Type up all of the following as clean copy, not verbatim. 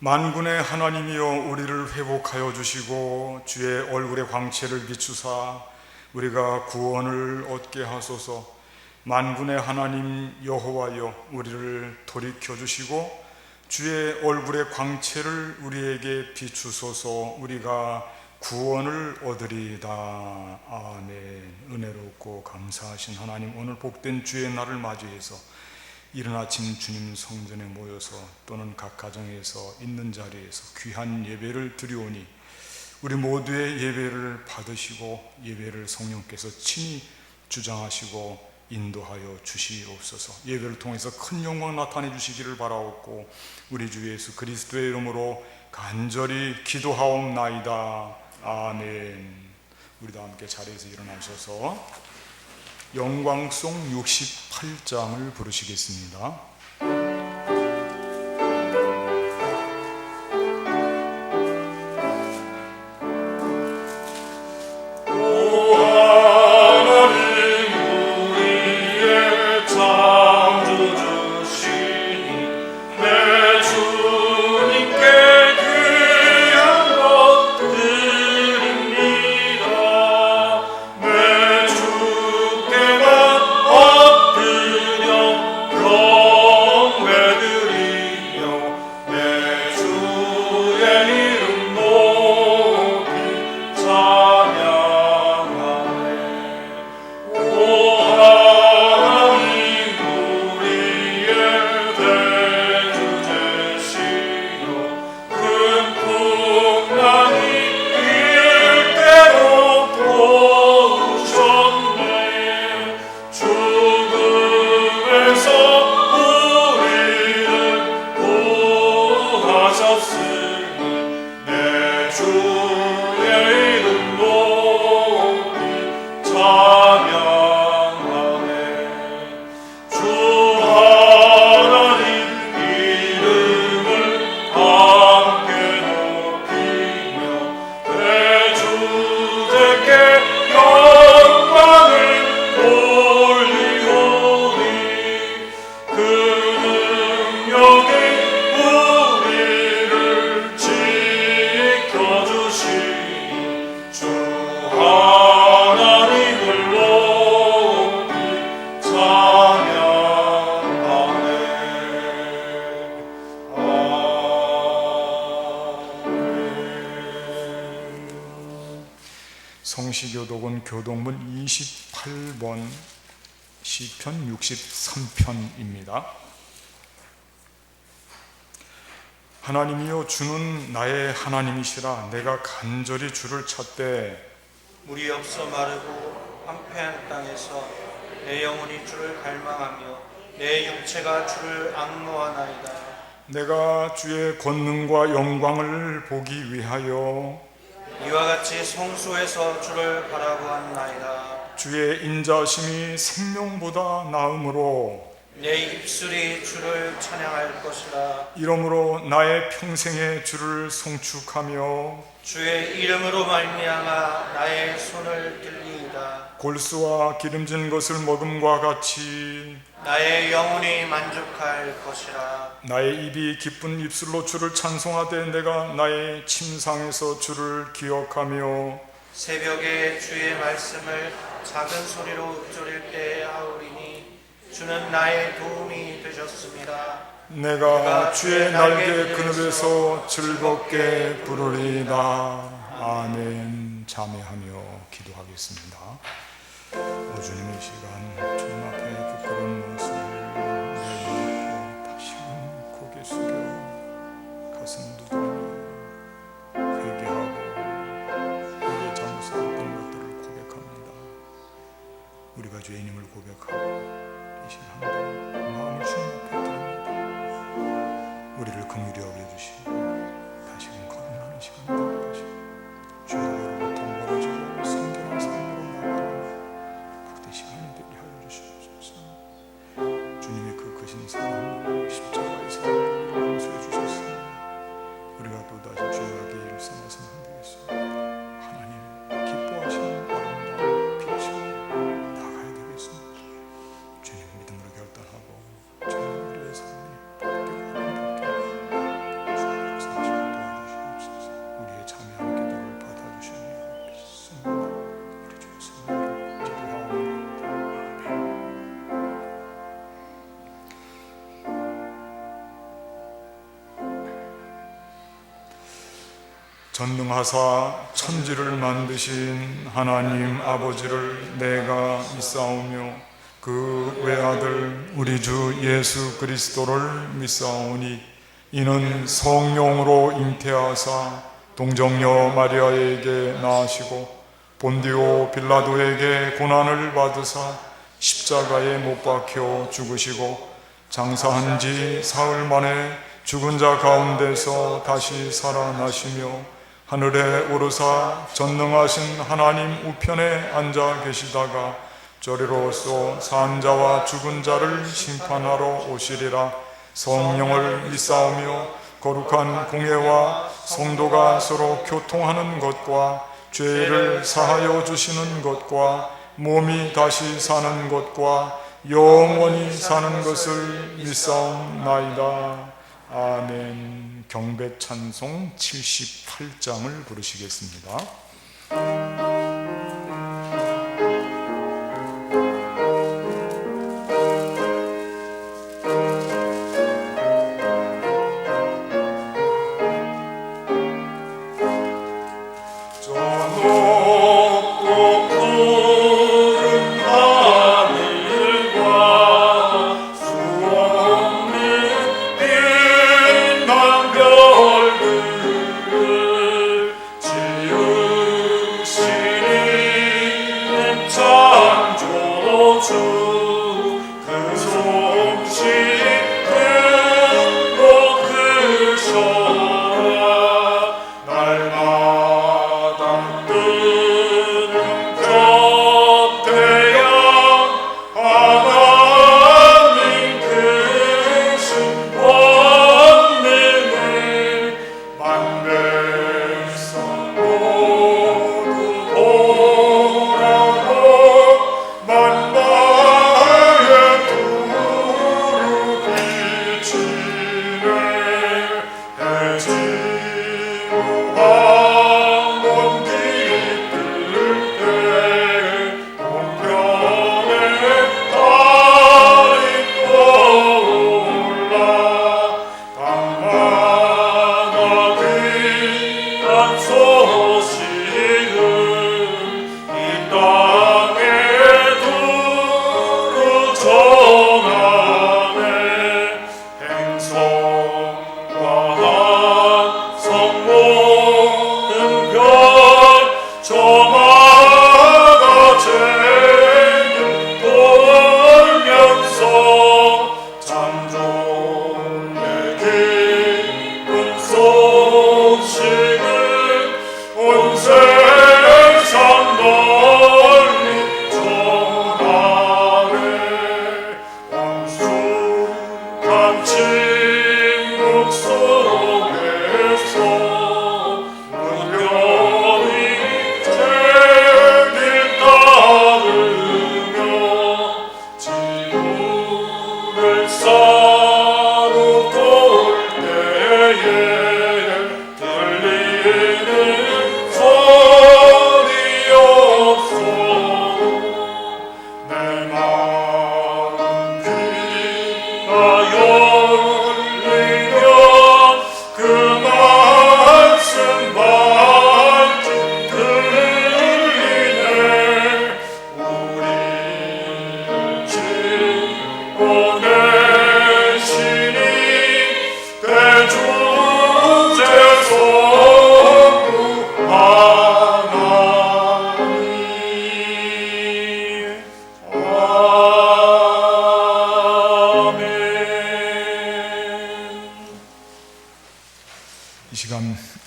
만군의 하나님이여 우리를 회복하여 주시고 주의 얼굴의 광채를 비추사 우리가 구원을 얻게 하소서. 만군의 하나님 여호와여 우리를 돌이켜 주시고 주의 얼굴의 광채를 우리에게 비추소서. 우리가 구원을 얻으리이다. 아멘. 은혜롭고 감사하신 하나님, 오늘 복된 주의 날을 맞이해서 이른 아침 주님 성전에 모여서 또는 각 가정에서 있는 자리에서 귀한 예배를 드리오니 우리 모두의 예배를 받으시고 예배를 성령께서 친히 주장하시고 인도하여 주시옵소서. 예배를 통해서 큰 영광 나타내 주시기를 바라옵고 우리 주 예수 그리스도의 이름으로 간절히 기도하옵나이다. 아멘. 우리 다 함께 자리에서 일어나셔서 영광송 68장을 부르시겠습니다. 성시교독은 교독문 28번 시편 63편입니다. 하나님이여 주는 나의 하나님이시라. 내가 간절히 주를 찾되 물이 없어 마르고 황폐한 땅에서 내 영혼이 주를 갈망하며 내 육체가 주를 앙노하나이다. 내가 주의 권능과 영광을 보기 위하여 이와 같이 성소에서 주를 바라보았나이다. 주의 인자심이 생명보다 나음으로 내 입술이 주를 찬양할 것이라. 이러므로 나의 평생에 주를 송축하며 주의 이름으로 말미암아 나의 손을 들리이다. 골수와 기름진 것을 먹음과 같이 나의 영혼이 만족할 것이라. 나의 입이 기쁜 입술로 주를 찬송하되 내가 나의 침상에서 주를 기억하며 새벽에 주의 말씀을 작은 소리로 읊조릴 때 하오리니 주는 나의 도움이 되셨습니다. 내가 주의 날개 그늘에서 즐겁게 부르리이다. 아멘. 자매하며 기도하겠습니다. 오 주님의 시간 주님 앞에 부끄러운 모습을 내놓고 다시금 고개 숙여 가슴 두드리며 회개하고 우리의 잘못을 어떤 것들을 고백합니다. 우리가 죄인임을 고백하고 이 시간 마음을 주님 앞에 드립니다. 우리를 긍휼히 여겨주시고 다시금 거듭나는 시간 되게 하시고 죄로부터 멀어지고 성결한 삶으로 나아가는 그때 시간이 되게 하여 주시옵소서. 주님의 그 크신 사랑 십자가의 사랑을 용서해 주셨으니 우리가 또다시 죄악의 일을 삼아서는 안 되겠습니다. 하나님 기뻐하시는 아름다운 빛으로 나가야 되겠습니다. 주님 믿음으로 결단하고 주님 우리의 삶이 바뀌고 아름답게 주옵소서. 전능하사 천지를 만드신 하나님 아버지를 내가 믿사오며 그 외아들 우리 주 예수 그리스도를 믿사오니 이는 성령으로 잉태하사 동정녀 마리아에게 낳으시고 본디오 빌라도에게 고난을 받으사 십자가에 못 박혀 죽으시고 장사한 지 사흘 만에 죽은 자 가운데서 다시 살아나시며 하늘에 오르사 전능하신 하나님 우편에 앉아 계시다가 저리로서 산 자와 죽은 자를 심판하러 오시리라. 성령을 믿사오며 거룩한 공예와 성도가 서로 교통하는 것과 죄를 사하여 주시는 것과 몸이 다시 사는 것과 영원히 사는 것을 믿사옵나이다. 아멘. 경배 찬송 78장을 부르시겠습니다.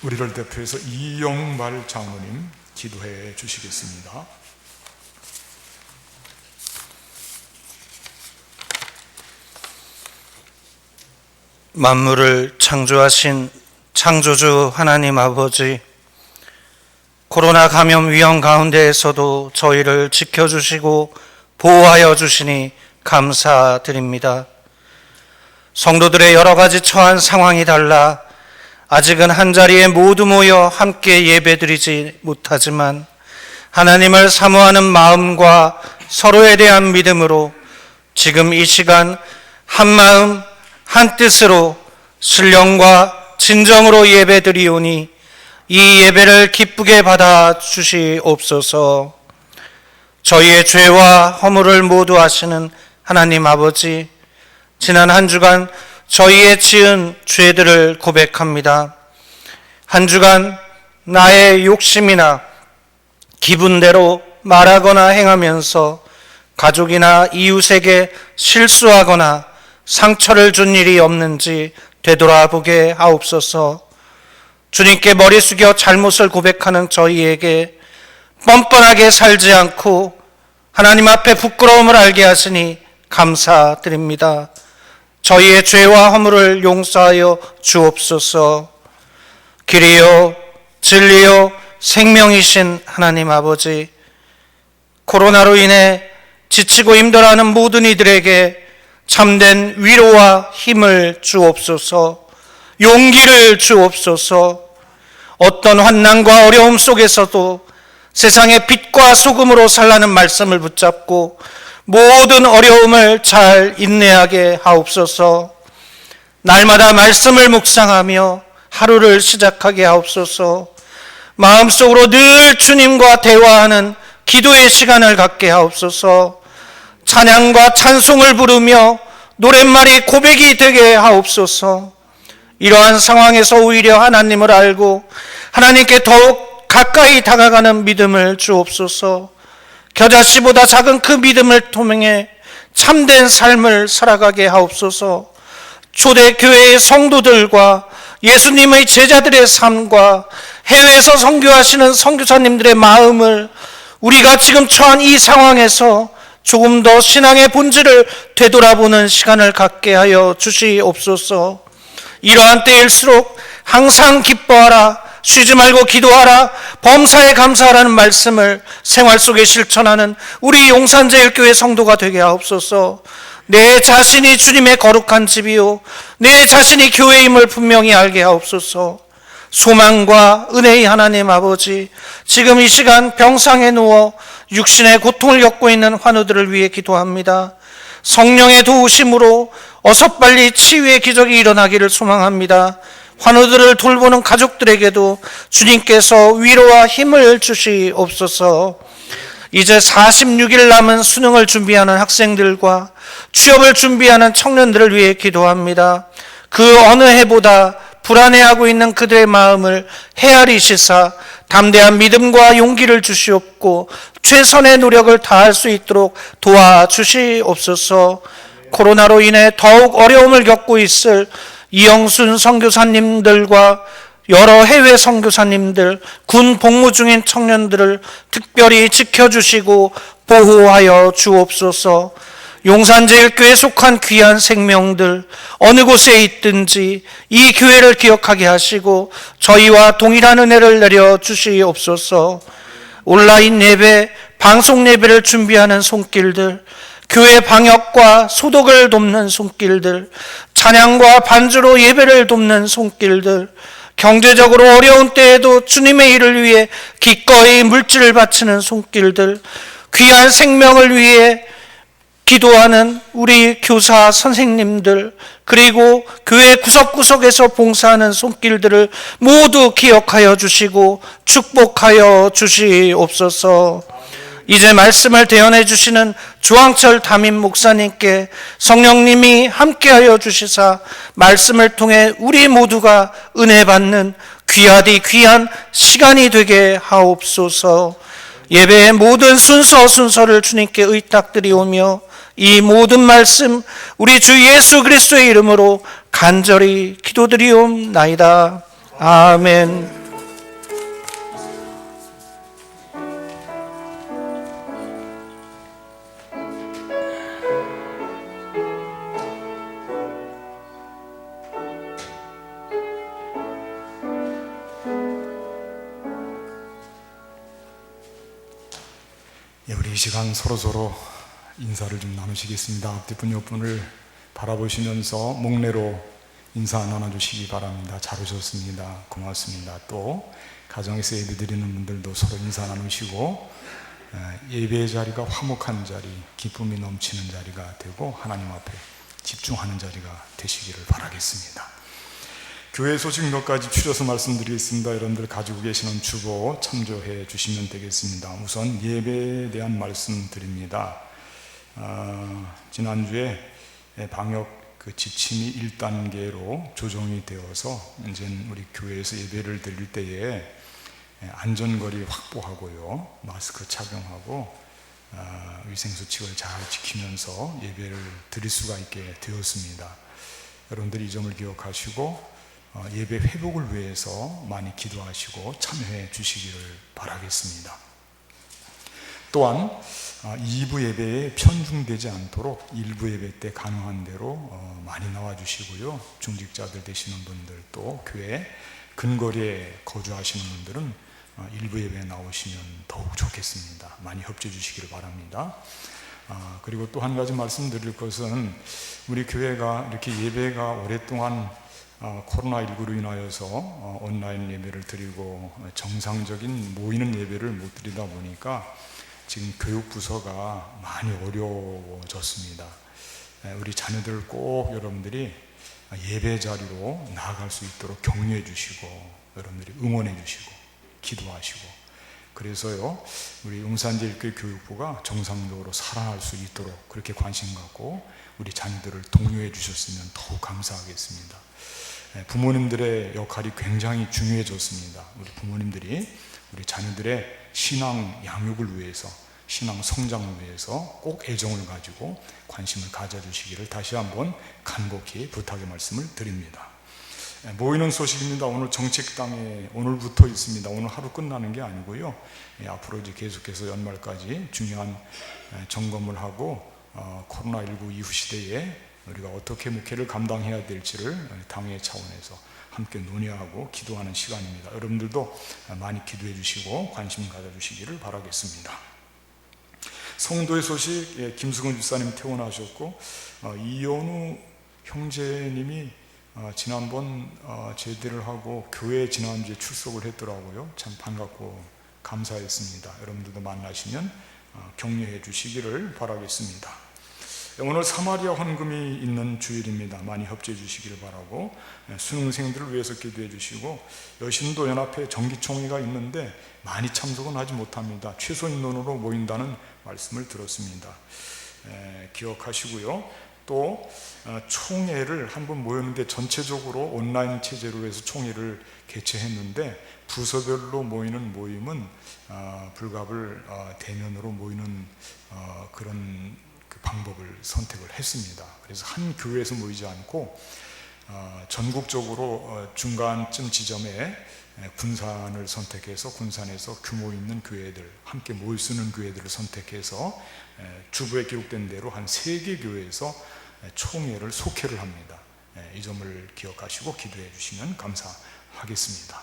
우리를 대표해서 이영말 장로님 기도해 주시겠습니다. 만물을 창조하신 창조주 하나님 아버지, 코로나 감염 위험 가운데에서도 저희를 지켜주시고 보호하여 주시니 감사드립니다. 성도들의 여러 가지 처한 상황이 달라 아직은 한자리에 모두 모여 함께 예배드리지 못하지만 하나님을 사모하는 마음과 서로에 대한 믿음으로 지금 이 시간 한 마음 한 뜻으로 신령과 진정으로 예배드리오니 이 예배를 기쁘게 받아 주시옵소서. 저희의 죄와 허물을 모두 아시는 하나님 아버지, 지난 한 주간 저희의 지은 죄들을 고백합니다. 한 주간 나의 욕심이나 기분대로 말하거나 행하면서 가족이나 이웃에게 실수하거나 상처를 준 일이 없는지 되돌아보게 하옵소서. 주님께 머리 숙여 잘못을 고백하는 저희에게 뻔뻔하게 살지 않고 하나님 앞에 부끄러움을 알게 하시니 감사드립니다. 저희의 죄와 허물을 용서하여 주옵소서. 길이요 진리요 생명이신 하나님 아버지, 코로나로 인해 지치고 힘들어하는 모든 이들에게 참된 위로와 힘을 주옵소서. 용기를 주옵소서. 어떤 환난과 어려움 속에서도 세상의 빛과 소금으로 살라는 말씀을 붙잡고 모든 어려움을 잘 인내하게 하옵소서. 날마다 말씀을 묵상하며 하루를 시작하게 하옵소서. 마음속으로 늘 주님과 대화하는 기도의 시간을 갖게 하옵소서. 찬양과 찬송을 부르며 노랫말이 고백이 되게 하옵소서. 이러한 상황에서 오히려 하나님을 알고 하나님께 더욱 가까이 다가가는 믿음을 주옵소서. 겨자씨보다 작은 그 믿음을 통해 참된 삶을 살아가게 하옵소서. 초대교회의 성도들과 예수님의 제자들의 삶과 해외에서 선교하시는 선교사님들의 마음을 우리가 지금 처한 이 상황에서 조금 더 신앙의 본질을 되돌아보는 시간을 갖게 하여 주시옵소서. 이러한 때일수록 항상 기뻐하라, 쉬지 말고 기도하라, 범사에 감사하라는 말씀을 생활 속에 실천하는 우리 용산제일교회 성도가 되게 하옵소서. 내 자신이 주님의 거룩한 집이요 내 자신이 교회임을 분명히 알게 하옵소서. 소망과 은혜의 하나님 아버지, 지금 이 시간 병상에 누워 육신의 고통을 겪고 있는 환우들을 위해 기도합니다. 성령의 도우심으로 어서 빨리 치유의 기적이 일어나기를 소망합니다. 환우들을 돌보는 가족들에게도 주님께서 위로와 힘을 주시옵소서. 이제 46일 남은 수능을 준비하는 학생들과 취업을 준비하는 청년들을 위해 기도합니다. 그 어느 해보다 불안해하고 있는 그들의 마음을 헤아리시사 담대한 믿음과 용기를 주시옵고 최선의 노력을 다할 수 있도록 도와주시옵소서. 코로나로 인해 더욱 어려움을 겪고 있을 이영순 선교사님들과 여러 해외 선교사님들, 군 복무 중인 청년들을 특별히 지켜주시고 보호하여 주옵소서. 용산제일교회에 속한 귀한 생명들 어느 곳에 있든지 이 교회를 기억하게 하시고 저희와 동일한 은혜를 내려 주시옵소서. 온라인 예배, 방송 예배를 준비하는 손길들, 교회 방역과 소독을 돕는 손길들, 찬양과 반주로 예배를 돕는 손길들, 경제적으로 어려운 때에도 주님의 일을 위해 기꺼이 물질을 바치는 손길들, 귀한 생명을 위해 기도하는 우리 교사 선생님들, 그리고 교회 구석구석에서 봉사하는 손길들을 모두 기억하여 주시고 축복하여 주시옵소서. 이제 말씀을 대언해 주시는 조항철 담임 목사님께 성령님이 함께하여 주시사 말씀을 통해 우리 모두가 은혜 받는 귀하디 귀한 시간이 되게 하옵소서. 예배의 모든 순서를 주님께 의탁드리오며 이 모든 말씀 우리 주 예수 그리스도의 이름으로 간절히 기도드리옵나이다. 아멘. 우리 이 시간 서로 인사를 좀 나누시겠습니다. 앞뒤 분 옆분을 바라보시면서 목례로 인사 나눠주시기 바랍니다. 잘 오셨습니다. 고맙습니다. 또 가정에서 예배드리는 분들도 서로 인사 나누시고 예배의 자리가 화목한 자리, 기쁨이 넘치는 자리가 되고 하나님 앞에 집중하는 자리가 되시기를 바라겠습니다. 교회 소식 몇 가지 추려서 말씀드리겠습니다. 여러분들 가지고 계시는 주보 참조해 주시면 되겠습니다. 우선 예배에 대한 말씀 드립니다. 지난주에 방역 지침이 1단계로 조정이 되어서 이제 우리 교회에서 예배를 드릴 때에 안전거리 확보하고요, 마스크 착용하고 위생수칙을 잘 지키면서 예배를 드릴 수가 있게 되었습니다. 여러분들이 이 점을 기억하시고 예배 회복을 위해서 많이 기도하시고 참여해 주시기를 바라겠습니다. 또한 2부 예배에 편중되지 않도록 1부 예배 때 가능한 대로 많이 나와 주시고요, 중직자들 되시는 분들 또 교회 근거리에 거주하시는 분들은 1부 예배에 나오시면 더욱 좋겠습니다. 많이 협조해 주시기를 바랍니다. 그리고 또 한 가지 말씀드릴 것은 우리 교회가 이렇게 예배가 오랫동안 코로나19로 인하여서 온라인 예배를 드리고 정상적인 모이는 예배를 못 드리다 보니까 지금 교육부서가 많이 어려워졌습니다. 우리 자녀들 꼭 여러분들이 예배 자리로 나아갈 수 있도록 격려해 주시고 여러분들이 응원해 주시고 기도하시고, 그래서요 우리 용산제일교회 교육부가 정상적으로 살아날 수 있도록 그렇게 관심 갖고 우리 자녀들을 독려해 주셨으면 더욱 감사하겠습니다. 부모님들의 역할이 굉장히 중요해졌습니다. 우리 부모님들이 우리 자녀들의 신앙 양육을 위해서, 신앙 성장을 위해서 꼭 애정을 가지고 관심을 가져주시기를 다시 한번 간곡히 부탁의 말씀을 드립니다. 모이는 소식입니다. 오늘 정책당에 오늘부터 있습니다. 오늘 하루 끝나는 게 아니고요, 앞으로 이제 계속해서 연말까지 중요한 점검을 하고 코로나19 이후 시대에 우리가 어떻게 목회를 감당해야 될지를 당회 차원에서 함께 논의하고 기도하는 시간입니다. 여러분들도 많이 기도해 주시고 관심 가져주시기를 바라겠습니다. 성도의 소식, 김승훈 집사님 퇴원하셨고 이현우 형제님이 지난번 제대를 하고 교회에 지난주에 출석을 했더라고요. 참 반갑고 감사했습니다. 여러분들도 만나시면 격려해 주시기를 바라겠습니다. 오늘 사마리아 헌금이 있는 주일입니다. 많이 협조해 주시기를 바라고, 수능생들을 위해서 기도해 주시고, 여신도 연합회 정기총회가 있는데 많이 참석은 하지 못합니다. 최소 인원으로 모인다는 말씀을 들었습니다. 기억하시고요. 또 총회를 한번 모였는데 전체적으로 온라인 체제로 해서 총회를 개최했는데 부서별로 모이는 모임은 불가불 대면으로 모이는 그런 방법을 선택을 했습니다. 그래서 한 교회에서 모이지 않고 전국적으로 중간쯤 지점에 군산을 선택해서 군산에서 규모 있는 교회들, 함께 모일 수 있는 교회들을 선택해서 주부에 기록된 대로 한 3개 교회에서 총회를 속회를 합니다. 이 점을 기억하시고 기도해 주시면 감사하겠습니다.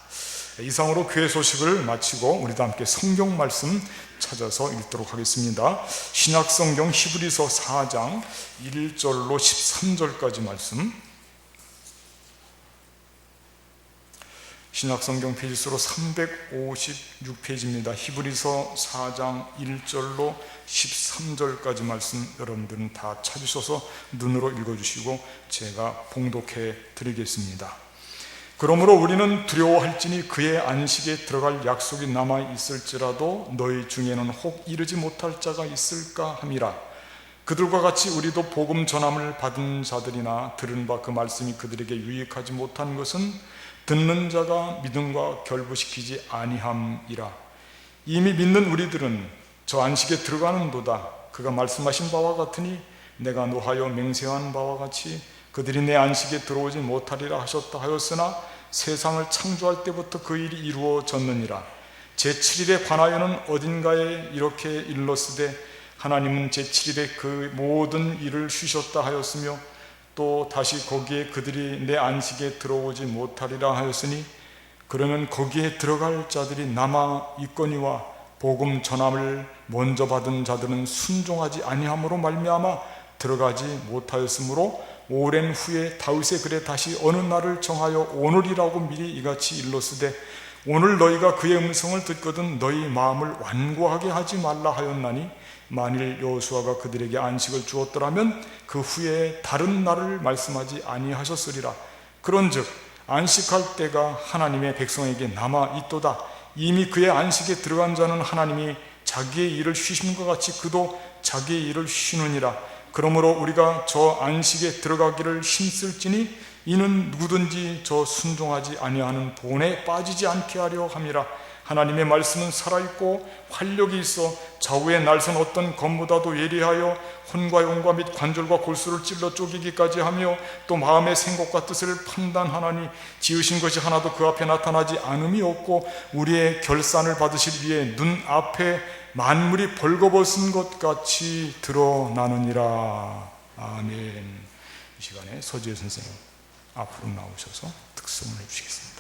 이상으로 교회 소식을 마치고 우리도 함께 성경 말씀 찾아서 읽도록 하겠습니다. 신약성경 히브리서 4장 1절로 13절까지 말씀, 신약성경 페이지수로 356페이지입니다. 히브리서 4장 1절로 13절까지 말씀 여러분들은 다 찾으셔서 눈으로 읽어주시고 제가 봉독해 드리겠습니다. 그러므로 우리는 두려워할지니 그의 안식에 들어갈 약속이 남아 있을지라도 너희 중에는 혹 이르지 못할 자가 있을까 함이라. 그들과 같이 우리도 복음 전함을 받은 자들이나 들은 바 그 말씀이 그들에게 유익하지 못한 것은 듣는 자가 믿음과 결부시키지 아니함이라. 이미 믿는 우리들은 저 안식에 들어가는도다. 그가 말씀하신 바와 같으니 내가 노하여 맹세한 바와 같이 그들이 내 안식에 들어오지 못하리라 하셨다 하였으나 세상을 창조할 때부터 그 일이 이루어졌느니라. 제7일에 관하여는 어딘가에 이렇게 일렀으되 하나님은 제7일에 그 모든 일을 쉬셨다 하였으며 또 다시 거기에 그들이 내 안식에 들어오지 못하리라 하였으니 그러면 거기에 들어갈 자들이 남아 있거니와 복음 전함을 먼저 받은 자들은 순종하지 아니함으로 말미암아 들어가지 못하였으므로 오랜 후에 다윗의 글에 다시 어느 날을 정하여 오늘이라고 미리 이같이 일렀으되 오늘 너희가 그의 음성을 듣거든 너희 마음을 완고하게 하지 말라 하였나니 만일 여호수아가 그들에게 안식을 주었더라면 그 후에 다른 날을 말씀하지 아니하셨으리라. 그런즉 안식할 때가 하나님의 백성에게 남아 있도다. 이미 그의 안식에 들어간 자는 하나님이 자기의 일을 쉬신 것 같이 그도 자기의 일을 쉬느니라. 그러므로 우리가 저 안식에 들어가기를 힘쓸지니 이는 누구든지 저 순종하지 아니하는 본에 빠지지 않게 하려 함이라. 하나님의 말씀은 살아있고 활력이 있어 좌우의 날선 어떤 검보다도 예리하여 혼과 영과 및 관절과 골수를 찔러 쪼개기까지 하며 또 마음의 생각과 뜻을 판단하나니 지으신 것이 하나도 그 앞에 나타나지 않음이 없고 우리의 결산을 받으실 위해 눈앞에 만물이 벌거벗은 것 같이 드러나느니라. 아멘. 이 시간에 서지혜 선생님 앞으로 나오셔서 특성을 해주시겠습니다.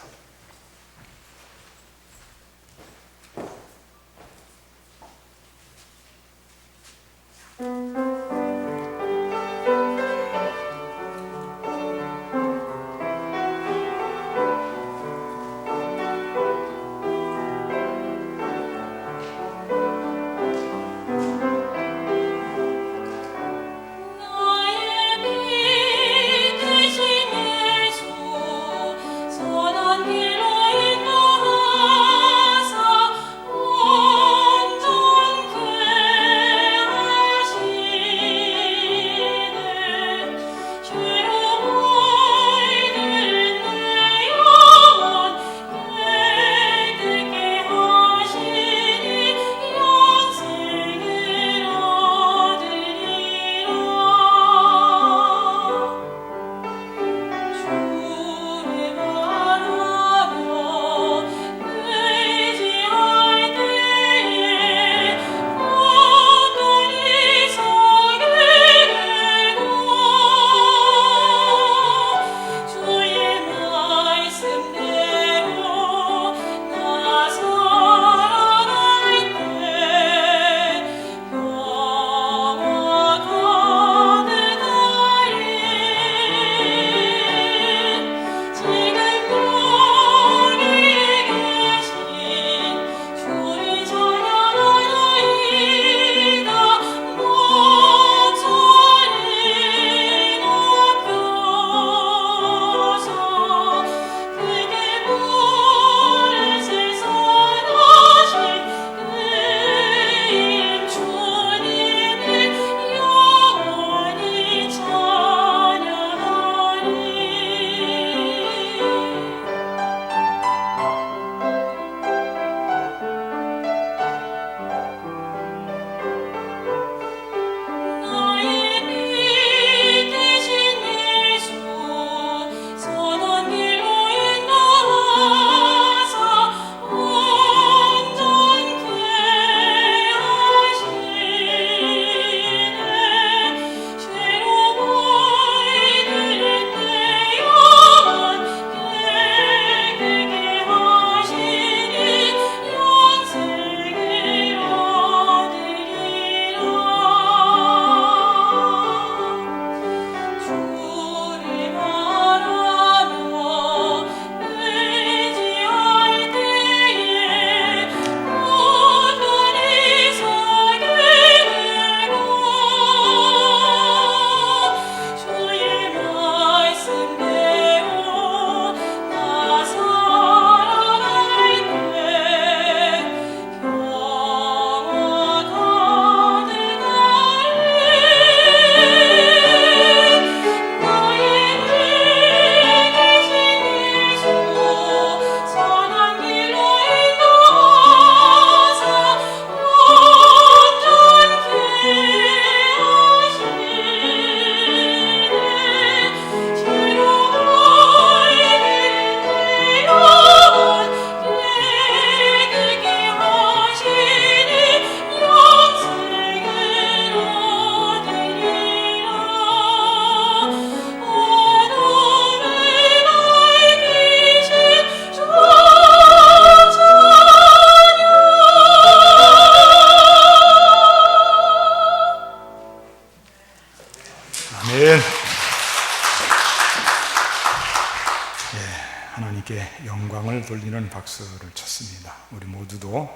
하나님께 영광을 돌리는 박수를 쳤습니다. 우리 모두도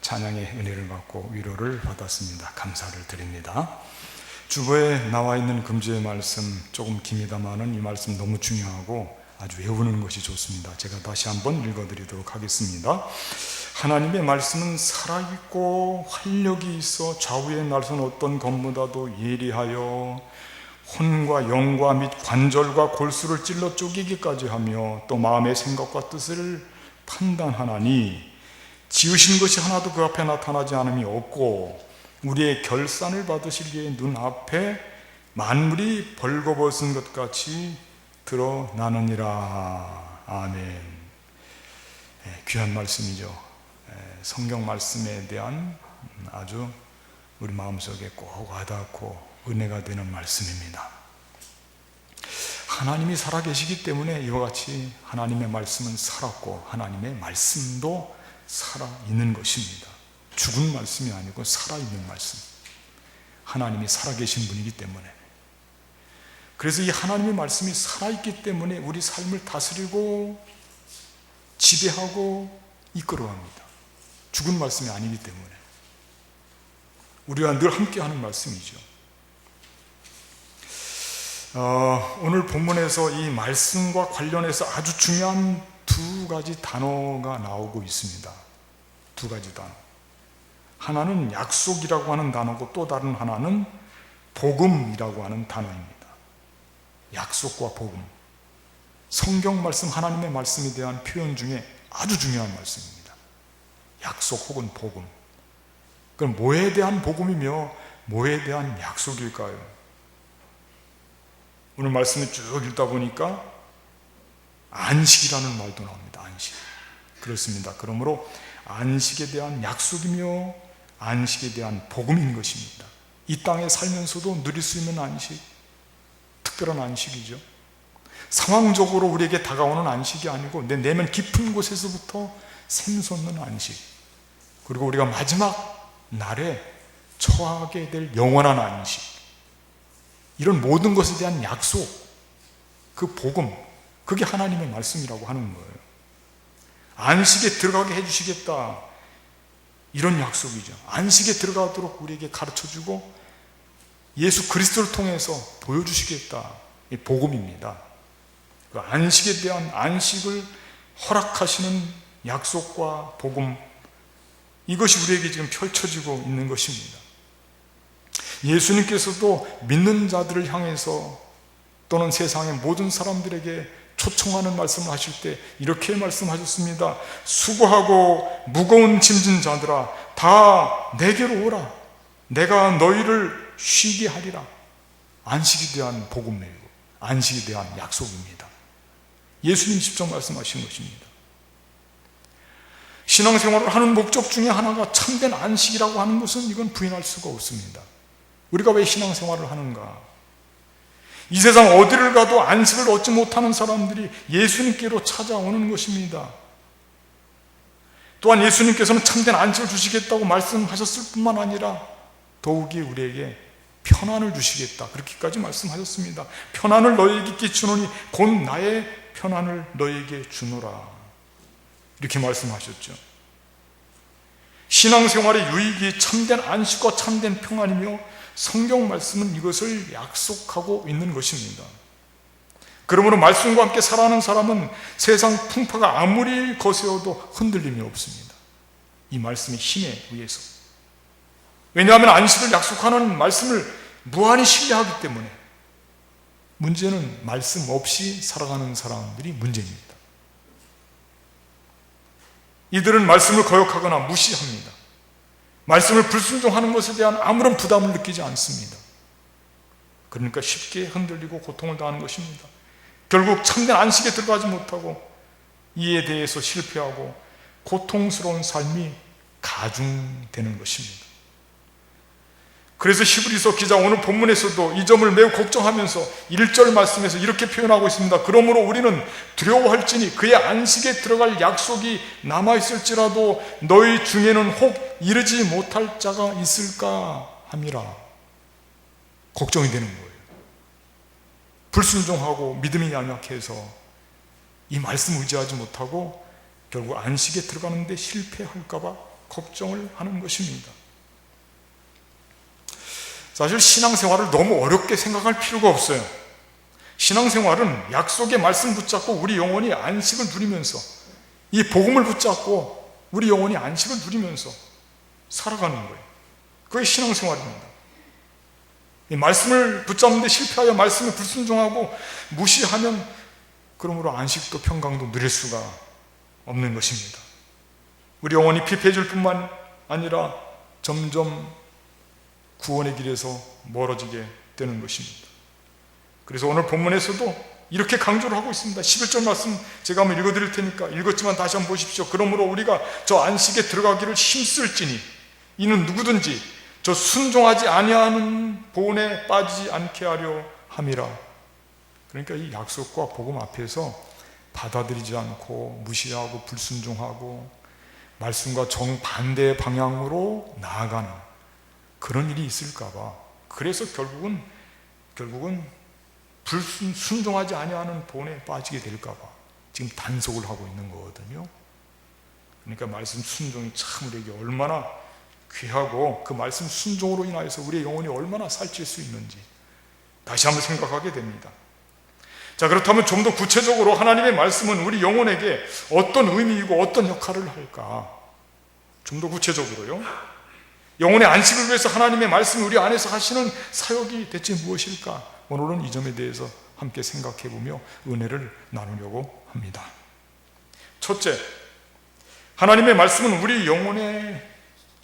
찬양의 은혜를 받고 위로를 받았습니다. 감사를 드립니다. 주보에 나와 있는 금주의 말씀 조금 깁니다만은 이 말씀 너무 중요하고 아주 외우는 것이 좋습니다. 제가 다시 한번 읽어드리도록 하겠습니다. 하나님의 말씀은 살아있고 활력이 있어 좌우에 날선 어떤 것보다도 예리하여 혼과 영과 및 관절과 골수를 찔러 쪼개기까지 하며 또 마음의 생각과 뜻을 판단하나니 지으신 것이 하나도 그 앞에 나타나지 않음이 없고 우리의 결산을 받으실 이의 눈앞에 만물이 벌거벗은 것 같이 드러나느니라. 아멘. 귀한 말씀이죠. 성경 말씀에 대한 아주 우리 마음속에 꼭 와닿고 은혜가 되는 말씀입니다. 하나님이 살아계시기 때문에 이와 같이 하나님의 말씀은 살았고 하나님의 말씀도 살아있는 것입니다. 죽은 말씀이 아니고 살아있는 말씀. 하나님이 살아계신 분이기 때문에. 그래서 이 하나님의 말씀이 살아있기 때문에 우리 삶을 다스리고 지배하고 이끌어갑니다. 죽은 말씀이 아니기 때문에. 우리와 늘 함께하는 말씀이죠. 오늘 본문에서 이 말씀과 관련해서 아주 중요한 두 가지 단어가 나오고 있습니다. 두 가지 단어. 하나는 약속이라고 하는 단어고 또 다른 하나는 복음이라고 하는 단어입니다. 약속과 복음. 성경 말씀, 하나님의 말씀에 대한 표현 중에 아주 중요한 말씀입니다. 약속 혹은 복음. 그럼 뭐에 대한 복음이며 뭐에 대한 약속일까요? 오늘 말씀을 쭉 읽다 보니까 안식이라는 말도 나옵니다. 안식. 그렇습니다. 그러므로 안식에 대한 약속이며 안식에 대한 복음인 것입니다. 이 땅에 살면서도 누릴 수 있는 안식, 특별한 안식이죠. 상황적으로 우리에게 다가오는 안식이 아니고 내 내면 깊은 곳에서부터 샘솟는 안식, 그리고 우리가 마지막 날에 처하게 될 영원한 안식, 이런 모든 것에 대한 약속, 그 복음, 그게 하나님의 말씀이라고 하는 거예요. 안식에 들어가게 해주시겠다, 이런 약속이죠. 안식에 들어가도록 우리에게 가르쳐주고 예수 그리스도를 통해서 보여주시겠다, 이 복음입니다. 그 안식에 대한 안식을 허락하시는 약속과 복음, 이것이 우리에게 지금 펼쳐지고 있는 것입니다. 예수님께서도 믿는 자들을 향해서 또는 세상의 모든 사람들에게 초청하는 말씀을 하실 때 이렇게 말씀하셨습니다. 수고하고 무거운 짐진 자들아 다 내게로 오라. 내가 너희를 쉬게 하리라. 안식에 대한 복음이고 안식에 대한 약속입니다. 예수님 직접 말씀하신 것입니다. 신앙생활을 하는 목적 중에 하나가 참된 안식이라고 하는 것은 이건 부인할 수가 없습니다. 우리가 왜 신앙생활을 하는가? 이 세상 어디를 가도 안식을 얻지 못하는 사람들이 예수님께로 찾아오는 것입니다. 또한 예수님께서는 참된 안식을 주시겠다고 말씀하셨을 뿐만 아니라 더욱이 우리에게 편안을 주시겠다, 그렇게까지 말씀하셨습니다. 편안을 너희에게 주노니 곧 나의 편안을 너희에게 주노라, 이렇게 말씀하셨죠. 신앙생활의 유익이 참된 안식과 참된 평안이며 성경 말씀은 이것을 약속하고 있는 것입니다. 그러므로 말씀과 함께 살아가는 사람은 세상 풍파가 아무리 거세어도 흔들림이 없습니다. 이 말씀의 힘에 의해서. 왜냐하면 안식을 약속하는 말씀을 무한히 신뢰하기 때문에. 문제는 말씀 없이 살아가는 사람들이 문제입니다. 이들은 말씀을 거역하거나 무시합니다. 말씀을 불순종하는 것에 대한 아무런 부담을 느끼지 않습니다. 그러니까 쉽게 흔들리고 고통을 당하는 것입니다. 결국 참된 안식에 들어가지 못하고 이에 대해서 실패하고 고통스러운 삶이 가중되는 것입니다. 그래서 히브리서 기자 오늘 본문에서도 이 점을 매우 걱정하면서 1절 말씀에서 이렇게 표현하고 있습니다. 그러므로 우리는 두려워할지니 그의 안식에 들어갈 약속이 남아있을지라도 너희 중에는 혹 이르지 못할 자가 있을까 함이라. 걱정이 되는 거예요. 불순종하고 믿음이 연약해서 이 말씀 의지하지 못하고 결국 안식에 들어가는데 실패할까 봐 걱정을 하는 것입니다. 사실 신앙생활을 너무 어렵게 생각할 필요가 없어요. 신앙생활은 약속의 말씀 붙잡고 우리 영혼이 안식을 누리면서, 이 복음을 붙잡고 우리 영혼이 안식을 누리면서 살아가는 거예요. 그게 신앙생활입니다. 이 말씀을 붙잡는데 실패하여 말씀에 불순종하고 무시하면 그러므로 안식도 평강도 누릴 수가 없는 것입니다. 우리 영혼이 피폐해질 뿐만 아니라 점점 구원의 길에서 멀어지게 되는 것입니다. 그래서 오늘 본문에서도 이렇게 강조를 하고 있습니다. 11절 말씀 제가 한번 읽어드릴 테니까 읽었지만 다시 한번 보십시오. 그러므로 우리가 저 안식에 들어가기를 힘쓸지니 이는 누구든지 저 순종하지 아니하는 본에 빠지지 않게 하려 함이라. 그러니까 이 약속과 복음 앞에서 받아들이지 않고 무시하고 불순종하고 말씀과 정반대의 방향으로 나아가는 그런 일이 있을까 봐, 그래서 결국은 순종하지 아니하는 본에 빠지게 될까 봐 지금 단속을 하고 있는 거거든요. 그러니까 말씀 순종이 참 우리에게 얼마나 귀하고 그 말씀 순종으로 인하여서 우리의 영혼이 얼마나 살찔 수 있는지 다시 한번 생각하게 됩니다. 자, 그렇다면 좀 더 구체적으로 하나님의 말씀은 우리 영혼에게 어떤 의미이고 어떤 역할을 할까? 좀 더 구체적으로요. 영혼의 안식을 위해서 하나님의 말씀이 우리 안에서 하시는 사역이 대체 무엇일까? 오늘은 이 점에 대해서 함께 생각해 보며 은혜를 나누려고 합니다. 첫째, 하나님의 말씀은 우리 영혼의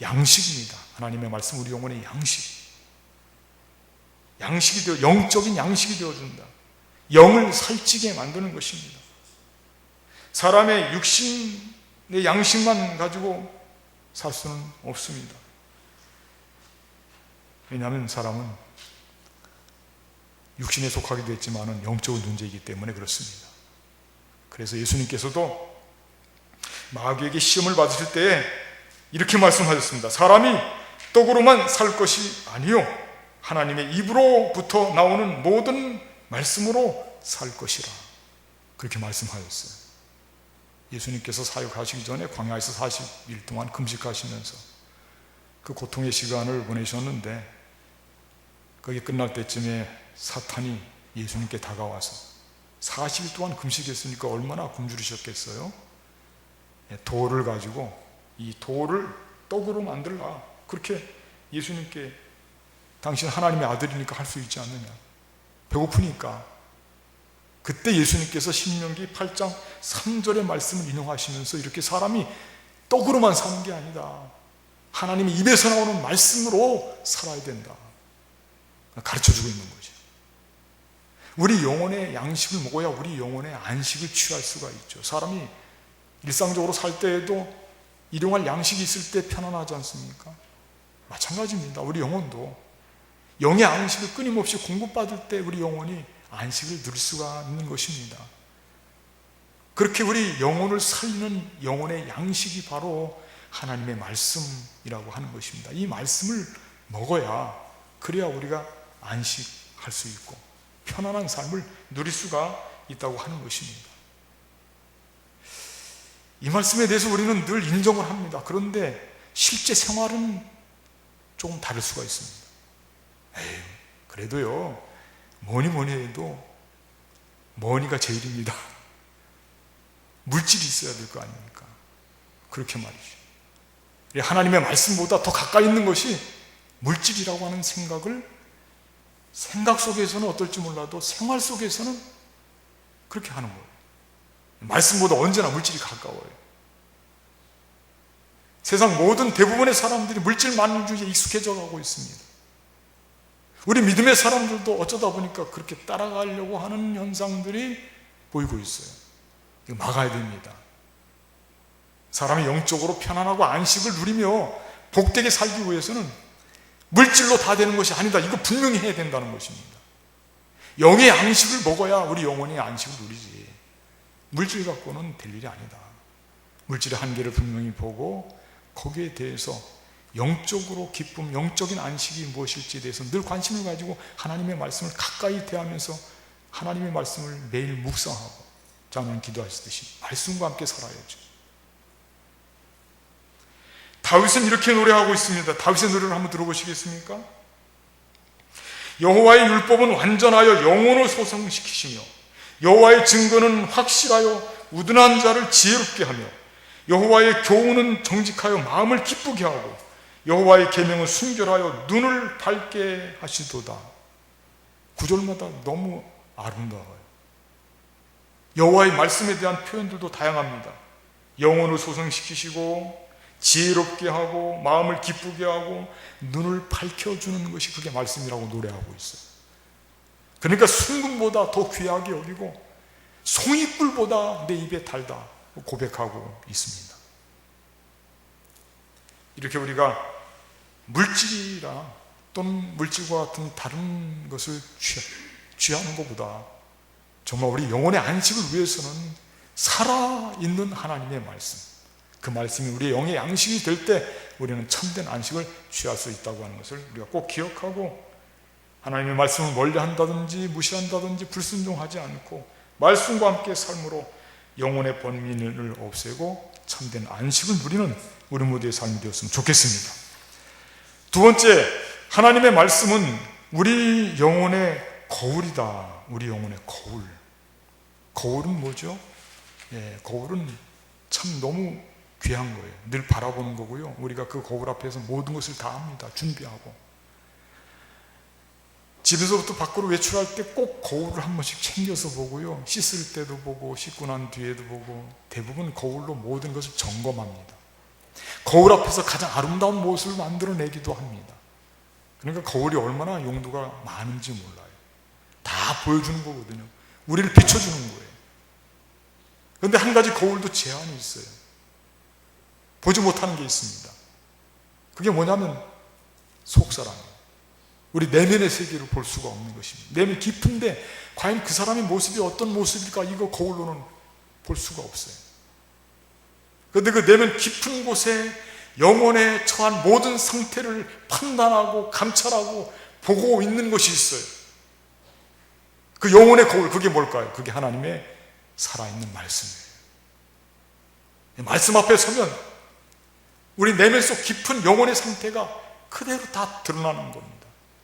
양식입니다. 하나님의 말씀은 우리 영혼의 양식이 되어, 영적인 양식이 되어준다. 영을 살찌게 만드는 것입니다. 사람의 육신의 양식만 가지고 살 수는 없습니다. 왜냐하면 사람은 육신에 속하기도 했지만 영적인 존재이기 때문에 그렇습니다. 그래서 예수님께서도 마귀에게 시험을 받으실 때에 이렇게 말씀하셨습니다. 사람이 떡으로만 살 것이 아니요 하나님의 입으로부터 나오는 모든 말씀으로 살 것이라, 그렇게 말씀하셨어요. 예수님께서 사역하시기 전에 광야에서 40일 동안 금식하시면서 그 고통의 시간을 보내셨는데, 그게 끝날 때쯤에 사탄이 예수님께 다가와서 40일 동안 금식했으니까 얼마나 굶주리셨겠어요? 돌을 가지고 이 돌을 떡으로 만들라, 그렇게 예수님께 당신 하나님의 아들이니까 할 수 있지 않느냐, 배고프니까. 그때 예수님께서 신명기 8장 3절의 말씀을 인용하시면서 이렇게 사람이 떡으로만 사는 게 아니다, 하나님의 입에서 나오는 말씀으로 살아야 된다 가르쳐주고 있는 거죠. 우리 영혼의 양식을 먹어야 우리 영혼의 안식을 취할 수가 있죠. 사람이 일상적으로 살 때에도 일용할 양식이 있을 때 편안하지 않습니까? 마찬가지입니다. 우리 영혼도 영의 안식을 끊임없이 공급받을 때 우리 영혼이 안식을 누릴 수가 있는 것입니다. 그렇게 우리 영혼을 살리는 영혼의 양식이 바로 하나님의 말씀이라고 하는 것입니다. 이 말씀을 먹어야, 그래야 우리가 안식할 수 있고 편안한 삶을 누릴 수가 있다고 하는 것입니다. 이 말씀에 대해서 우리는 늘 인정을 합니다. 그런데 실제 생활은 조금 다를 수가 있습니다. 그래도요, 뭐니 해도 머니가 제일입니다. 물질이 있어야 될 거 아닙니까? 그렇게 말이죠. 하나님의 말씀보다 더 가까이 있는 것이 물질이라고 하는 생각 속에서는 어떨지 몰라도 생활 속에서는 그렇게 하는 거예요. 말씀보다 언제나 물질이 가까워요. 세상 모든 대부분의 사람들이 물질 만능주의에 익숙해져 가고 있습니다. 우리 믿음의 사람들도 어쩌다 보니까 그렇게 따라가려고 하는 현상들이 보이고 있어요. 이거 막아야 됩니다. 사람이 영적으로 편안하고 안식을 누리며 복되게 살기 위해서는 물질로 다 되는 것이 아니다, 이거 분명히 해야 된다는 것입니다. 영의 안식을 먹어야 우리 영혼이 안식을 누리지, 물질 갖고는 될 일이 아니다. 물질의 한계를 분명히 보고 거기에 대해서 영적으로 기쁨, 영적인 안식이 무엇일지에 대해서 늘 관심을 가지고 하나님의 말씀을 가까이 대하면서 하나님의 말씀을 매일 묵상하고 자는 기도하시듯이 말씀과 함께 살아야죠. 다윗은 이렇게 노래하고 있습니다. 다윗의 노래를 한번 들어보시겠습니까? 여호와의 율법은 완전하여 영혼을 소성시키시며 여호와의 증거는 확실하여 우둔한 자를 지혜롭게 하며 여호와의 교훈은 정직하여 마음을 기쁘게 하고 여호와의 계명은 순결하여 눈을 밝게 하시도다. 구절마다 너무 아름다워요. 여호와의 말씀에 대한 표현들도 다양합니다. 영혼을 소성시키시고 지혜롭게 하고 마음을 기쁘게 하고 눈을 밝혀주는 것이 그게 말씀이라고 노래하고 있어요. 그러니까 순금보다 더 귀하게 여기고 송이꿀보다 내 입에 달다 고백하고 있습니다. 이렇게 우리가 물질이라 또는 물질과 같은 다른 것을 취하는 것보다 정말 우리 영혼의 안식을 위해서는 살아있는 하나님의 말씀, 그 말씀이 우리의 영의 양식이 될 때 우리는 참된 안식을 취할 수 있다고 하는 것을 우리가 꼭 기억하고, 하나님의 말씀을 멀리한다든지 무시한다든지 불순종하지 않고 말씀과 함께 삶으로 영혼의 번민을 없애고 참된 안식을 누리는 우리 모두의 삶이 되었으면 좋겠습니다. 두 번째, 하나님의 말씀은 우리 영혼의 거울이다. 우리 영혼의 거울. 거울은 뭐죠? 거울은 참 너무 귀한 거예요. 늘 바라보는 거고요. 우리가 그 거울 앞에서 모든 것을 다 합니다. 준비하고. 집에서부터 밖으로 외출할 때 꼭 거울을 한 번씩 챙겨서 보고요. 씻을 때도 보고 씻고 난 뒤에도 보고 대부분 거울로 모든 것을 점검합니다. 거울 앞에서 가장 아름다운 모습을 만들어내기도 합니다. 그러니까 거울이 얼마나 용도가 많은지 몰라요. 다 보여주는 거거든요. 우리를 비춰주는 거예요. 그런데 한 가지 거울도 제한이 있어요. 보지 못하는 게 있습니다. 그게 뭐냐면 속사람이에요. 우리 내면의 세계를 볼 수가 없는 것입니다. 내면 깊은데 과연 그 사람의 모습이 어떤 모습일까, 이거 거울로는 볼 수가 없어요. 그런데 그 내면 깊은 곳에 영혼에 처한 모든 상태를 판단하고 감찰하고 보고 있는 것이 있어요. 그 영혼의 거울, 그게 뭘까요? 그게 하나님의 살아있는 말씀이에요. 말씀 앞에 서면 우리 내면 속 깊은 영혼의 상태가 그대로 다 드러나는 겁니다.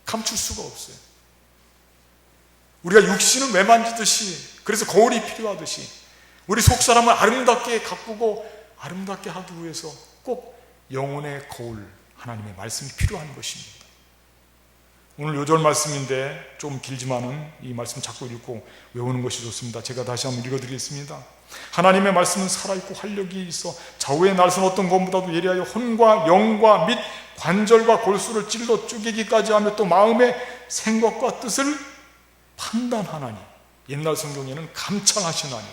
감출 수가 없어요. 우리가 육신을 매만지듯이, 그래서 거울이 필요하듯이 우리 속사람을 아름답게 가꾸고 아름답게 하기 위해서 꼭 영혼의 거울, 하나님의 말씀이 필요한 것입니다. 오늘 요절 말씀인데 좀 길지만은 이 말씀 자꾸 읽고 외우는 것이 좋습니다. 제가 다시 한번 읽어드리겠습니다. 하나님의 말씀은 살아있고 활력이 있어 좌우의 날선 어떤 것보다도 예리하여 혼과 영과 및 관절과 골수를 찔러 쪼개기까지 하며 또 마음의 생각과 뜻을 판단하나니, 옛날 성경에는 감찰하시나니,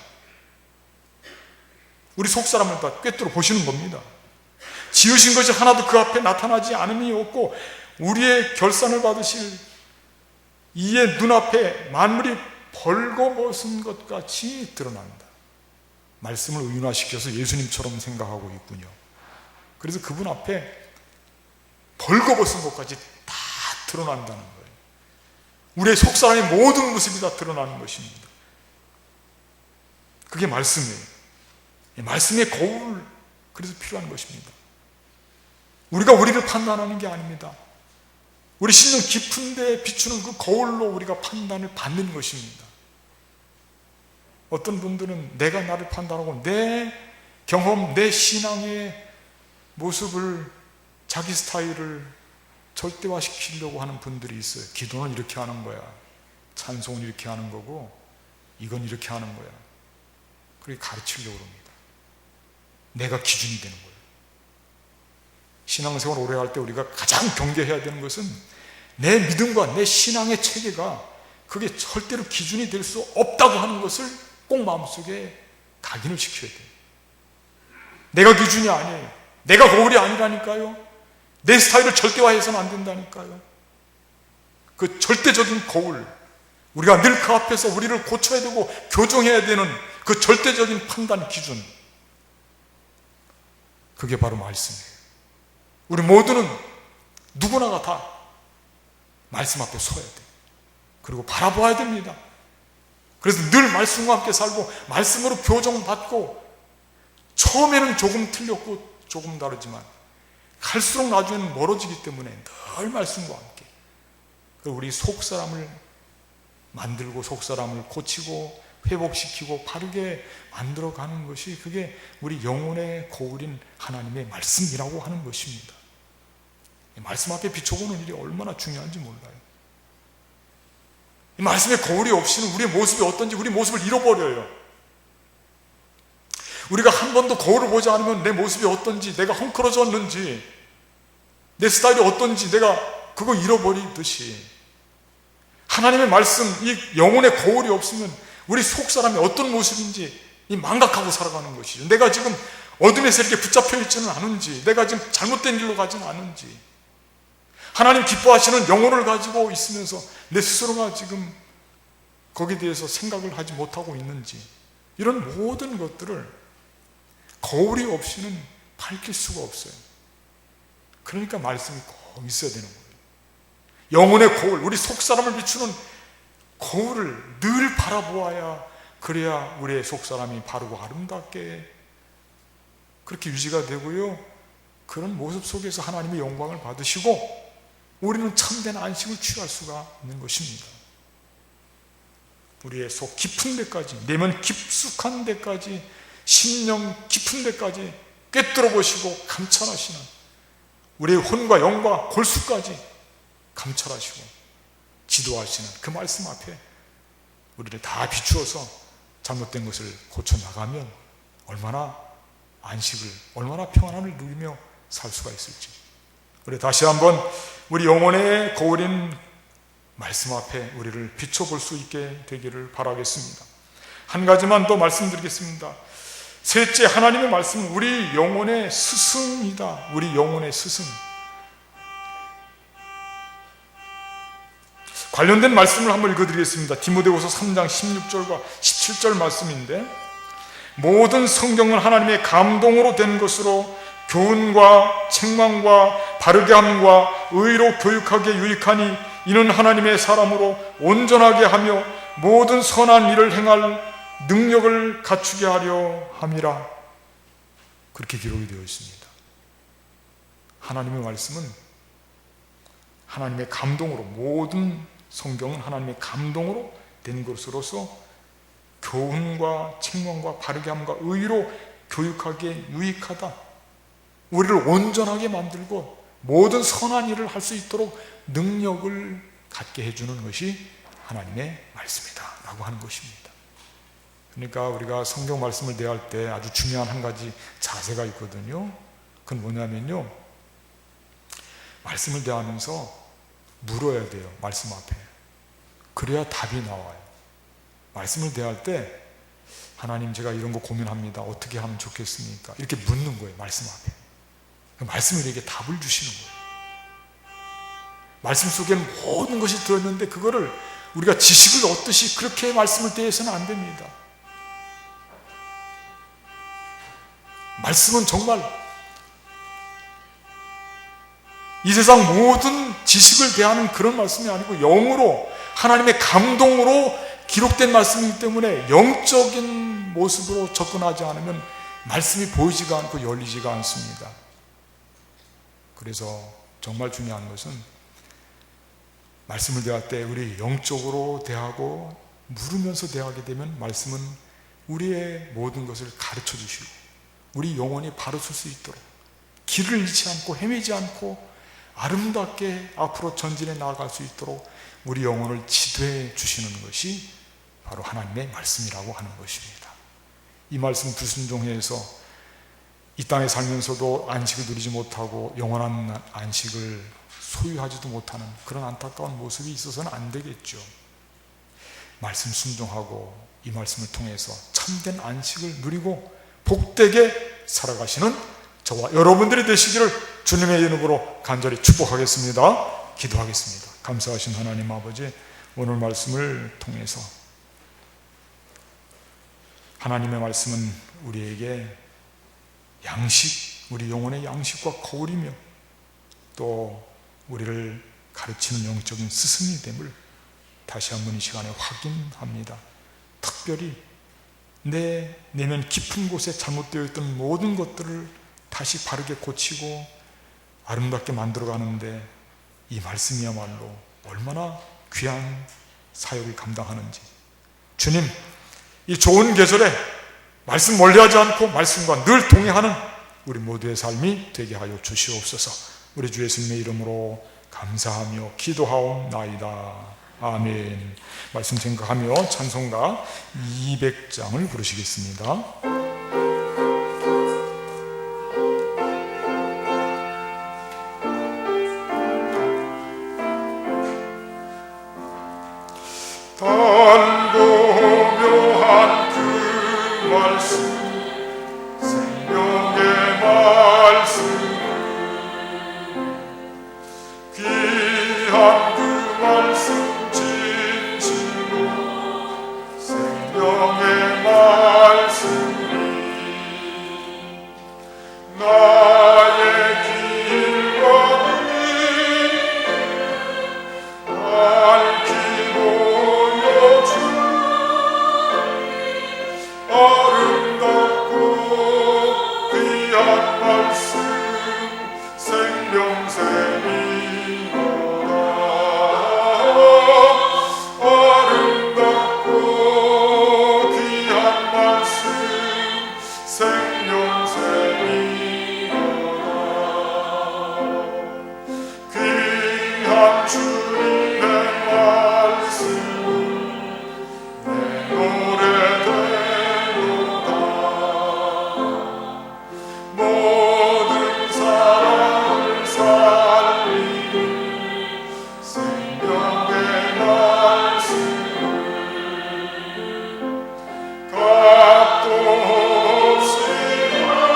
우리 속사람을 다 꿰뚫어 보시는 겁니다. 지으신 것이 하나도 그 앞에 나타나지 않음이 없고 우리의 결산을 받으실 이의 눈앞에 만물이 벌거벗은 것 같이 드러난다. 말씀을 의인화시켜서 예수님처럼 생각하고 있군요. 그래서 그분 앞에 벌거벗은 것까지 다 드러난다는 거예요. 우리의 속사람의 모든 모습이 다 드러나는 것입니다. 그게 말씀이에요. 말씀의 거울, 그래서 필요한 것입니다. 우리가 우리를 판단하는 게 아닙니다. 우리 심령 깊은 데 비추는 그 거울로 우리가 판단을 받는 것입니다. 어떤 분들은 내가 나를 판단하고 내 경험, 내 신앙의 모습을, 자기 스타일을 절대화시키려고 하는 분들이 있어요. 기도는 이렇게 하는 거야, 찬송은 이렇게 하는 거고 이건 이렇게 하는 거야. 그렇게 가르치려고 합니다. 내가 기준이 되는 거예요. 신앙생활 오래 할 때 우리가 가장 경계해야 되는 것은 내 믿음과 내 신앙의 체계가 그게 절대로 기준이 될 수 없다고 하는 것을 꼭 마음속에 각인을 시켜야 돼요. 내가 기준이 아니에요. 내가 거울이 아니라니까요. 내 스타일을 절대화해서는 안 된다니까요. 그 절대적인 거울, 우리가 늘 그 앞에서 우리를 고쳐야 되고 교정해야 되는 그 절대적인 판단 기준, 그게 바로 말씀이에요. 우리 모두는 누구나가 다 말씀 앞에 서야 돼요. 그리고 바라봐야 됩니다. 그래서 늘 말씀과 함께 살고 말씀으로 교정받고, 처음에는 조금 틀렸고 조금 다르지만 갈수록 나중에는 멀어지기 때문에 늘 말씀과 함께, 우리 속 사람을 만들고 속 사람을 고치고 회복시키고 바르게 만들어가는 것이 그게 우리 영혼의 거울인 하나님의 말씀이라고 하는 것입니다. 말씀 앞에 비춰보는 일이 얼마나 중요한지 몰라요. 이 말씀의 거울이 없이는 우리의 모습이 어떤지 우리 모습을 잃어버려요. 우리가 한 번도 거울을 보지 않으면 내 모습이 어떤지, 내가 헝클어졌는지, 내 스타일이 어떤지 내가 그거 잃어버리듯이 하나님의 말씀, 이 영혼의 거울이 없으면 우리 속 사람이 어떤 모습인지 이 망각하고 살아가는 것이죠. 내가 지금 어둠에서 이렇게 붙잡혀 있지는 않은지, 내가 지금 잘못된 길로 가지는 않은지, 하나님 기뻐하시는 영혼을 가지고 있으면서 내 스스로가 지금 거기에 대해서 생각을 하지 못하고 있는지, 이런 모든 것들을 거울이 없이는 밝힐 수가 없어요. 그러니까 말씀이 꼭 있어야 되는 거예요. 영혼의 거울, 우리 속사람을 비추는 거울을 늘 바라보아야, 그래야 우리의 속사람이 바르고 아름답게 그렇게 유지가 되고요, 그런 모습 속에서 하나님의 영광을 받으시고 우리는 참된 안식을 취할 수가 있는 것입니다. 우리의 속 깊은 데까지, 내면 깊숙한 데까지, 심령 깊은 데까지 꿰뚫어 보시고 감찰하시는, 우리의 혼과 영과 골수까지 감찰하시고 지도하시는 그 말씀 앞에 우리를 다 비추어서 잘못된 것을 고쳐나가면 얼마나 안식을, 얼마나 평안함을 누리며 살 수가 있을지, 우리 다시 한번 우리 영혼의 거울인 말씀 앞에 우리를 비춰볼 수 있게 되기를 바라겠습니다. 한 가지만 더 말씀드리겠습니다. 셋째, 하나님의 말씀은 우리 영혼의 스승이다. 우리 영혼의 스승. 관련된 말씀을 한번 읽어드리겠습니다. 디모데후서 3장 16절과 17절 말씀인데, 모든 성경은 하나님의 감동으로 된 것으로 교훈과 책망과 바르게 함과 의로 교육하기에 유익하니 이는 하나님의 사람으로 온전하게 하며 모든 선한 일을 행할 능력을 갖추게 하려 함이라. 그렇게 기록이 되어 있습니다. 하나님의 말씀은 하나님의 감동으로, 모든 성경은 하나님의 감동으로 된 것으로서 교훈과 책망과 바르게 함과 의로 교육하기에 유익하다. 우리를 온전하게 만들고 모든 선한 일을 할 수 있도록 능력을 갖게 해주는 것이 하나님의 말씀이다 라고 하는 것입니다. 그러니까 우리가 성경 말씀을 대할 때 아주 중요한 한 가지 자세가 있거든요. 그건 뭐냐면요, 말씀을 대하면서 물어야 돼요. 말씀 앞에. 그래야 답이 나와요. 말씀을 대할 때 하나님, 제가 이런 거 고민합니다. 어떻게 하면 좋겠습니까? 이렇게 묻는 거예요. 말씀 앞에. 말씀이 우리에게 답을 주시는 거예요. 말씀 속에는 모든 것이 들어있는데 그거를 우리가 지식을 얻듯이 그렇게 말씀을 대해서는 안 됩니다. 말씀은 정말 이 세상 모든 지식을 대하는 그런 말씀이 아니고 영으로, 하나님의 감동으로 기록된 말씀이기 때문에 영적인 모습으로 접근하지 않으면 말씀이 보이지가 않고 열리지가 않습니다. 그래서 정말 중요한 것은 말씀을 대할 때 우리 영적으로 대하고 물으면서 대하게 되면 말씀은 우리의 모든 것을 가르쳐 주시고 우리 영혼이 바로 설 수 있도록 길을 잃지 않고 헤매지 않고 아름답게 앞으로 전진해 나아갈 수 있도록 우리 영혼을 지도해 주시는 것이 바로 하나님의 말씀이라고 하는 것입니다. 이 말씀 불순종해서 이 땅에 살면서도 안식을 누리지 못하고 영원한 안식을 소유하지도 못하는 그런 안타까운 모습이 있어서는 안 되겠죠. 말씀 순종하고 이 말씀을 통해서 참된 안식을 누리고 복되게 살아가시는 저와 여러분들이 되시기를 주님의 이름으로 간절히 축복하겠습니다. 기도하겠습니다. 감사하신 하나님 아버지, 오늘 말씀을 통해서 하나님의 말씀은 우리에게 양식, 우리 영혼의 양식과 거울이며 또 우리를 가르치는 영적인 스승이 됨을 다시 한번 이 시간에 확인합니다. 특별히 내 내면 깊은 곳에 잘못되어 있던 모든 것들을 다시 바르게 고치고 아름답게 만들어가는데 이 말씀이야말로 얼마나 귀한 사역을 감당하는지, 주님 이 좋은 계절에 말씀 멀리하지 않고 말씀과 늘 동행하는 우리 모두의 삶이 되게 하여 주시옵소서. 우리 주 예수님의 이름으로 감사하며 기도하옵나이다. 아멘. 말씀 생각하며 찬송가 200장을 부르시겠습니다. 달고 묘한 그 말씀, 생명의 말씀, 귀한 그 말씀 진실로 생명의 말씀이 나의 길과 아름답고 귀한 말씀 생명샘이로다. 아름답고 귀한 말씀 생명샘이로다. 귀한 주님의 말씀 내 노래대 모든 사랑을 살리는 생명의 말씀, 값도 없이 받아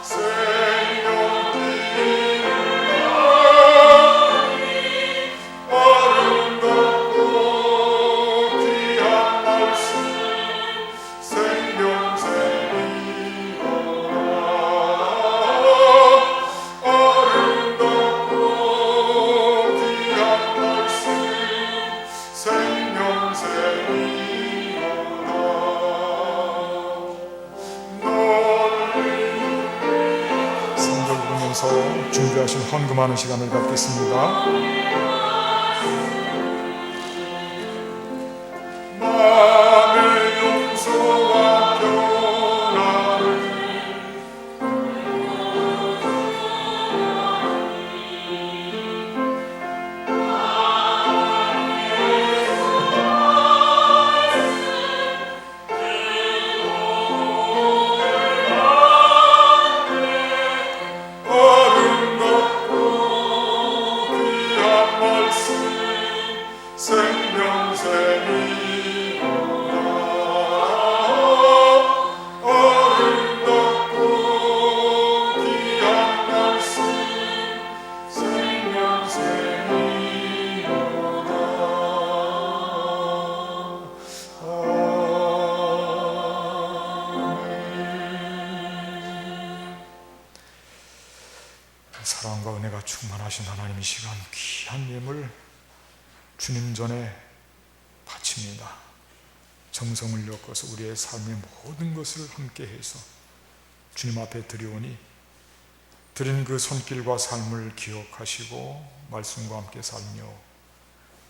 생명 띠는 아름답고 귀한 말씀 생명샘이 아름답고 귀한 말씀 생명샘이로다. 성경 보면서 준비하신 헌금하는 시간을 갖겠습니다. 마음의 용서와 변화를 아름답고 귀한 말씀 생명샘이로다. 아름답고 귀한 말씀 생명샘이로다. 사랑과 은혜가 충만하신 하나님, 이 시간 귀한 예물 주님 전에 바칩니다. 정성을 엮어서 우리의 삶의 모든 것을 함께해서 주님 앞에 드리오니 드린 그 손길과 삶을 기억하시고 말씀과 함께 살며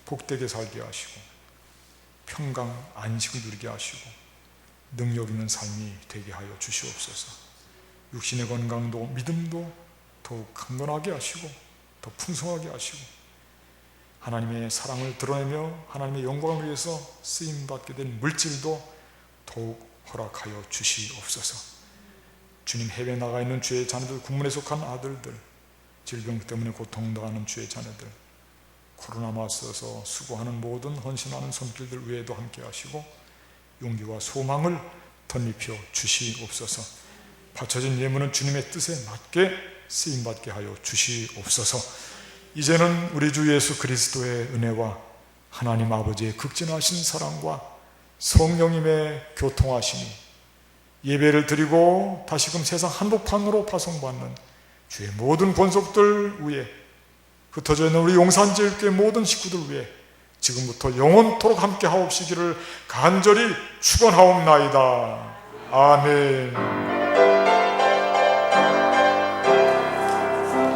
복되게 살게 하시고 평강 안식을 누리게 하시고 능력 있는 삶이 되게 하여 주시옵소서. 육신의 건강도 믿음도 더욱 강건하게 하시고 더 풍성하게 하시고 하나님의 사랑을 드러내며 하나님의 영광을 위해서 쓰임받게 된 물질도 더욱 허락하여 주시옵소서. 주님, 해외에 나가 있는 주의 자녀들, 국문에 속한 아들들, 질병 때문에 고통당하는 주의 자녀들, 코로나 맞서서 수고하는 모든 헌신하는 손길들 외에도 함께 하시고 용기와 소망을 덧입혀 주시옵소서. 바쳐진 예물은 주님의 뜻에 맞게 쓰임받게 하여 주시옵소서. 이제는 우리 주 예수 그리스도의 은혜와 하나님 아버지의 극진하신 사랑과 성령님의 교통하심이 예배를 드리고 다시금 세상 한복판으로 파송받는 주의 모든 권속들 위에, 흩어져 있는 우리 용산제일교회 모든 식구들 위에 지금부터 영원토록 함께 하옵시기를 간절히 축원하옵나이다. 아멘.